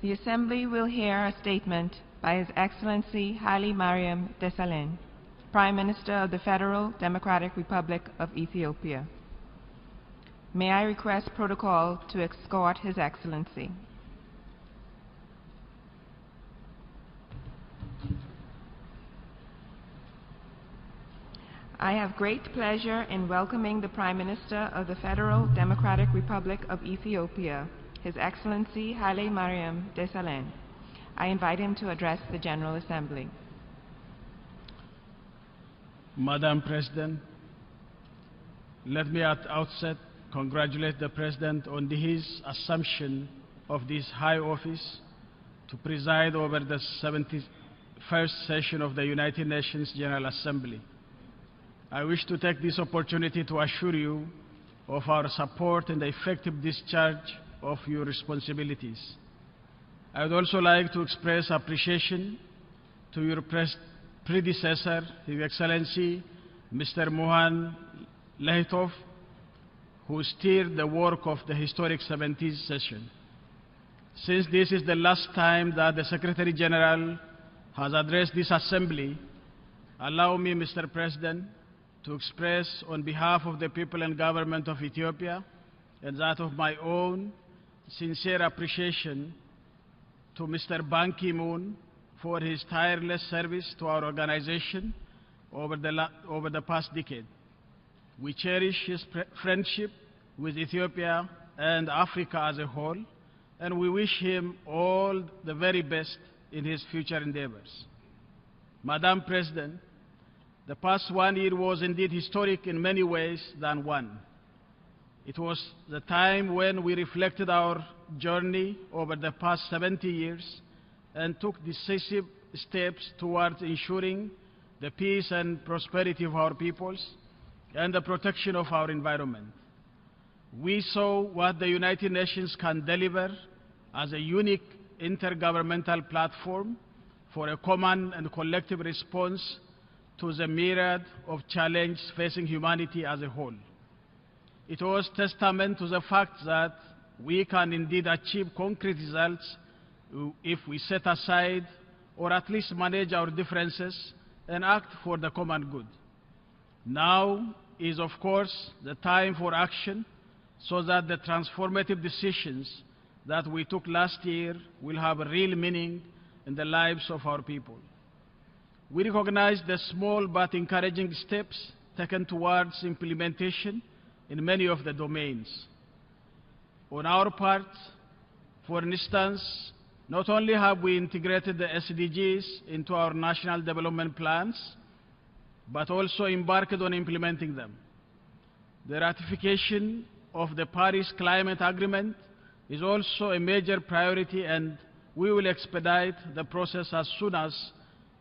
The Assembly will hear a statement by His Excellency Hailemariam Desalegn, Prime Minister of the Federal Democratic Republic of Ethiopia. May I request protocol to escort His Excellency. I have great pleasure in welcoming the Prime Minister of the Federal Democratic Republic of Ethiopia, His Excellency Hailemariam Desalegn. I invite him to address the General Assembly. Madam President, let me at the outset congratulate the President on his assumption of this high office to preside over the 71st session of the United Nations General Assembly. I wish to take this opportunity to assure you of our support in the effective discharge of your responsibilities. I would also like to express appreciation to your predecessor, His Excellency Mr. Mohan Lehtov, who steered the work of the historic 70th session. Since this is the last time that the Secretary General has addressed this Assembly, allow me, Mr. President, to express on behalf of the people and government of Ethiopia and that of my own sincere appreciation to Mr. Ban Ki-moon for his tireless service to our organization over the past decade. We cherish his friendship with Ethiopia and Africa as a whole, and we wish him all the very best in his future endeavors. Madam President, the past 1 year was indeed historic in many ways than one. It was the time when we reflected our journey over the past 70 years and took decisive steps towards ensuring the peace and prosperity of our peoples and the protection of our environment. We saw what the United Nations can deliver as a unique intergovernmental platform for a common and collective response to the myriad of challenges facing humanity as a whole. It was testament to the fact that we can indeed achieve concrete results if we set aside or at least manage our differences and act for the common good. Now is, of course, the time for action so that the transformative decisions that we took last year will have a real meaning in the lives of our people. We recognize the small but encouraging steps taken towards implementation in many of the domains. On our part, for instance, not only have we integrated the SDGs into our national development plans, but also embarked on implementing them. The ratification of the Paris Climate Agreement is also a major priority, and we will expedite the process as soon as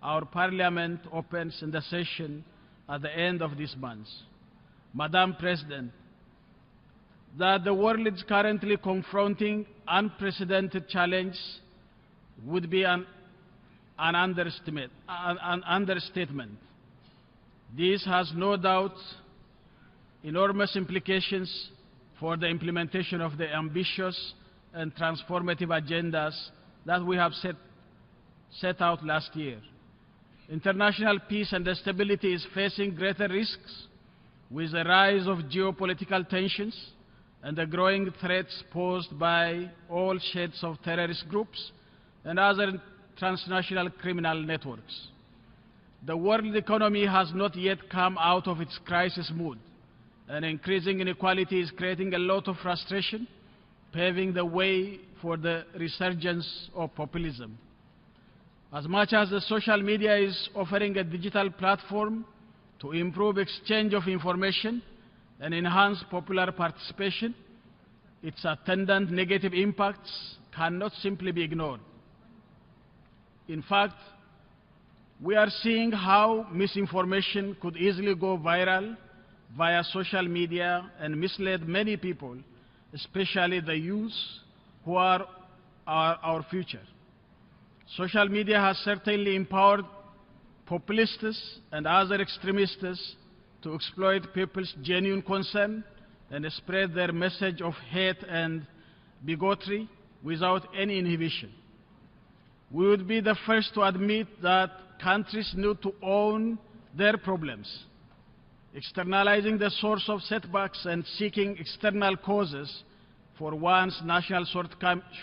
our Parliament opens in the session at the end of this month. Madam President, that the world is currently confronting unprecedented challenges would be an understatement. This has no doubt enormous implications for the implementation of the ambitious and transformative agendas that we have set out last year. International peace and stability is facing greater risks with the rise of geopolitical tensions and the growing threats posed by all shades of terrorist groups and other transnational criminal networks. The world economy has not yet come out of its crisis mood, and increasing inequality is creating a lot of frustration, paving the way for the resurgence of populism. As much as the social media is offering a digital platform to improve exchange of information and enhance popular participation, its attendant negative impacts cannot simply be ignored. In fact, we are seeing how misinformation could easily go viral via social media and mislead many people, especially the youth who are our future. Social media has certainly empowered populists and other extremists to exploit people's genuine concern and spread their message of hate and bigotry without any inhibition. We would be the first to admit that countries need to own their problems. Externalizing the source of setbacks and seeking external causes for one's national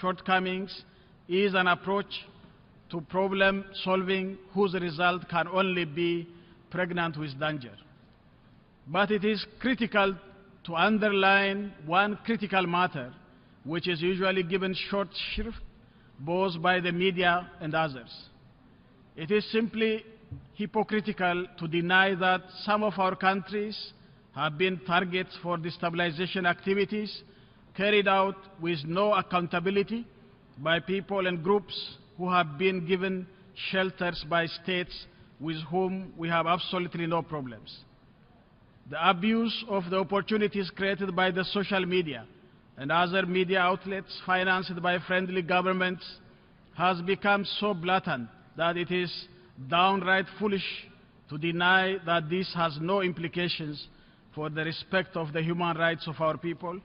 shortcomings is an approach to problem solving whose result can only be pregnant with danger. But it is critical to underline one critical matter, which is usually given short shrift both by the media and others. It is simply hypocritical to deny that some of our countries have been targets for destabilization activities carried out with no accountability by people and groups who have been given shelters by states with whom we have absolutely no problems. The abuse of the opportunities created by the social media and other media outlets financed by friendly governments has become so blatant that it is downright foolish to deny that this has no implications for the respect of the human rights of our people,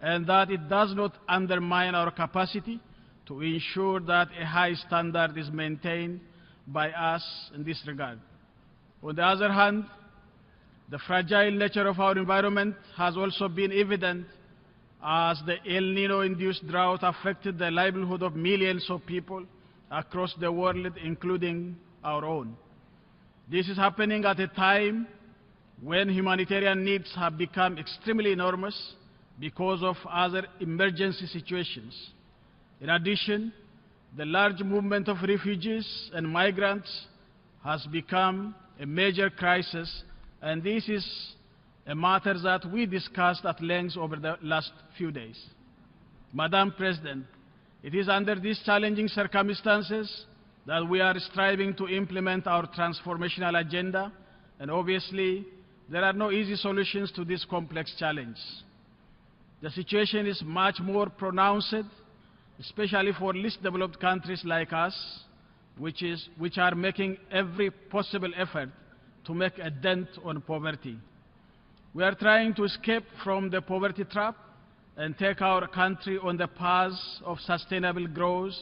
and that it does not undermine our capacity to ensure that a high standard is maintained by us in this regard. On the other hand, the fragile nature of our environment has also been evident as the El Nino-induced drought affected the livelihood of millions of people across the world, including our own. This is happening at a time when humanitarian needs have become extremely enormous because of other emergency situations. In addition, the large movement of refugees and migrants has become a major crisis, and this is a matter that we discussed at length over the last few days. Madam President, it is under these challenging circumstances that we are striving to implement our transformational agenda, and obviously, there are no easy solutions to this complex challenge. The situation is much more pronounced, especially for least developed countries like us, which are making every possible effort to make a dent on poverty. We are trying to escape from the poverty trap and take our country on the path of sustainable growth,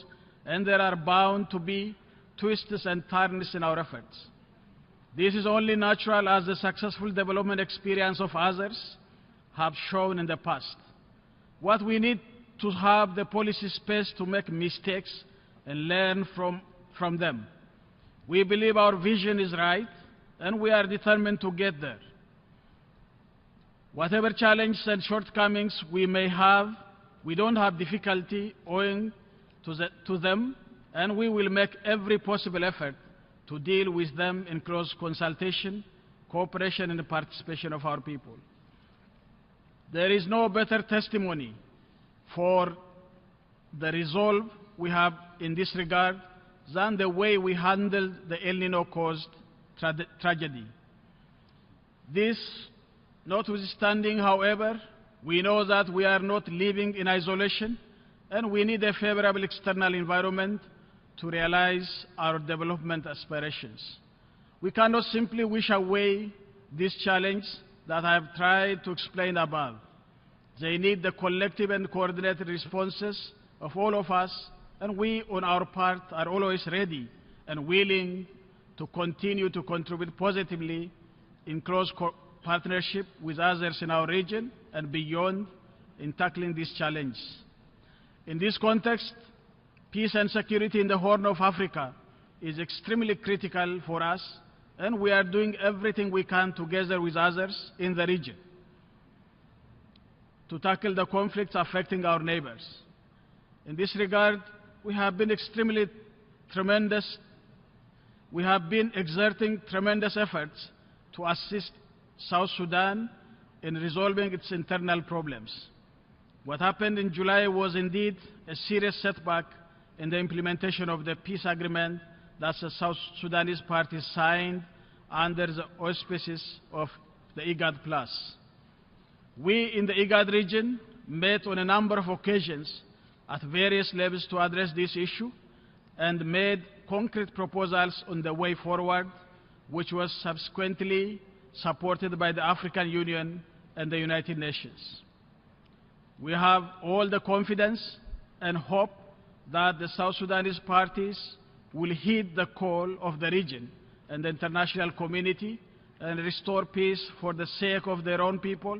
and there are bound to be twists and turns in our efforts. This is only natural as the successful development experience of others have shown in the past. What we need to have the policy space to make mistakes and learn from them. We believe our vision is right, and we are determined to get there. Whatever challenges and shortcomings we may have, we don't have difficulty owing to them, and we will make every possible effort to deal with them in close consultation, cooperation, and participation of our people. There is no better testimony for the resolve we have in this regard than the way we handled the El Nino-caused tragedy. This notwithstanding, however, we know that we are not living in isolation, and we need a favorable external environment to realize our development aspirations. We cannot simply wish away this challenge that I have tried to explain above. They need the collective and coordinated responses of all of us, and we, on our part, are always ready and willing to continue to contribute positively in close partnership with others in our region and beyond in tackling this challenge. In this context, peace and security in the Horn of Africa is extremely critical for us, and we are doing everything we can together with others in the region to tackle the conflicts affecting our neighbors. In this regard, we have been exerting tremendous efforts to assist South Sudan in resolving its internal problems. What happened in July was indeed a serious setback in the implementation of the peace agreement that the South Sudanese parties signed under the auspices of the IGAD+. We in the IGAD region met on a number of occasions at various levels to address this issue and made concrete proposals on the way forward, which was subsequently supported by the African Union and the United Nations. We have all the confidence and hope that the South Sudanese parties will heed the call of the region and the international community and restore peace for the sake of their own people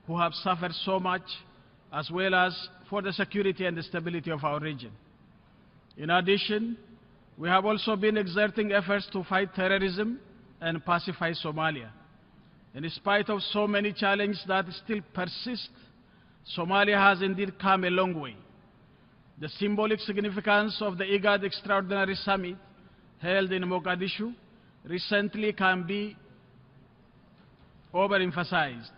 who have suffered so much, as well as for the security and the stability of our region. In addition, we have also been exerting efforts to fight terrorism and pacify Somalia. In spite of so many challenges that still persist, Somalia has indeed come a long way. The symbolic significance of the IGAD Extraordinary Summit held in Mogadishu recently cannot be overemphasized.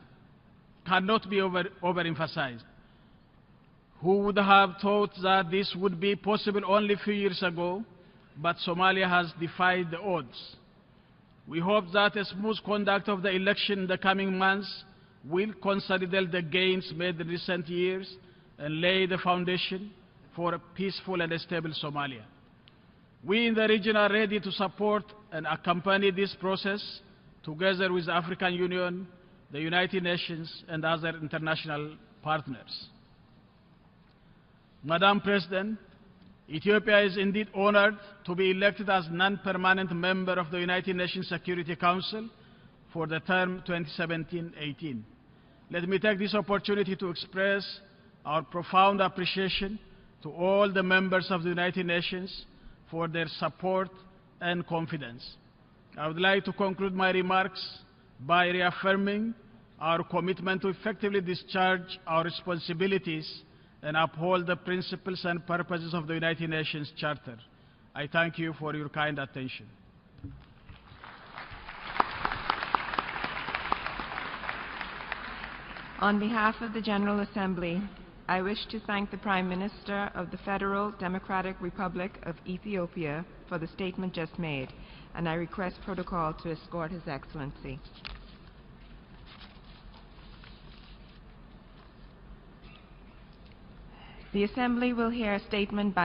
Who would have thought that this would be possible only a few years ago, but Somalia has defied the odds. We hope that a smooth conduct of the election in the coming months will consolidate the gains made in recent years and lay the foundation for a peaceful and stable Somalia. We in the region are ready to support and accompany this process together with the African Union, the United Nations, and other international partners. Madam President, Ethiopia is indeed honored to be elected as non-permanent member of the United Nations Security Council for the term 2017-18. Let me take this opportunity to express our profound appreciation to all the members of the United Nations for their support and confidence. I would like to conclude my remarks by reaffirming our commitment to effectively discharge our responsibilities and uphold the principles and purposes of the United Nations Charter. I thank you for your kind attention. On behalf of the General Assembly, I wish to thank the Prime Minister of the Federal Democratic Republic of Ethiopia for the statement just made, and I request protocol to escort His Excellency. The Assembly will hear a statement by